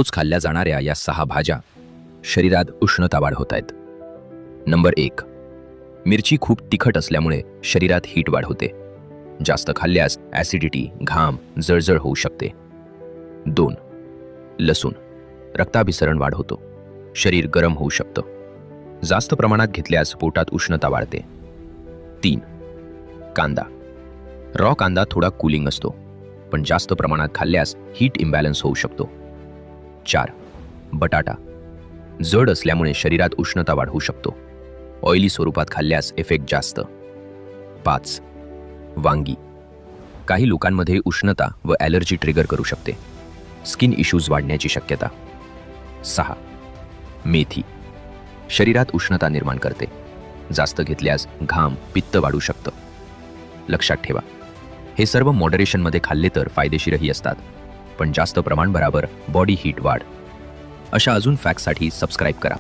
दररोज खाल्ल्या जाणाऱ्या या 6 भाज्या शरीरात उष्णता वाढवतायत. नंबर 1. मिरची खूप तिखट असल्यामुळे शरीरात हीट वाढवते. जास्त खाल्ल्यास ॲसिडिटी, घाम, जळजळ होऊ शकते. 2. लसूण रक्ताभिसरण वाढवतो. शरीर गरम होऊ शकतं. जास्त प्रमाणात घेतल्यास पोटात उष्णता वाढते. 3. कांदा रॉ कांदा थोडा कूलिंग असतो, पण जास्त प्रमाणात खाल्ल्यास हीट इम्बॅलन्स होऊ शकतो. 4. बटाटा जड असल्यामुळे शरीरात उष्णता वाढवू शकतो. ऑइली स्वरूपात खाल्ल्यास इफेक्ट जास्त. 5. वांगी काही लोकांमध्ये उष्णता व ॲलर्जी ट्रिगर करू शकते. स्किन इश्यूज वाढण्याची शक्यता. 6. मेथी शरीरात उष्णता निर्माण करते. जास्त घेतल्यास घाम, पित्त वाढू शकतं. लक्षात ठेवा, हे सर्व मॉडरेशनमध्ये खाल्ले तर फायदेशीरही असतात, पण जास्त प्रमाण बरोबर बॉडी हीट वाढ. अशा अजून फॅक्टसाठी सबस्क्राईब करा.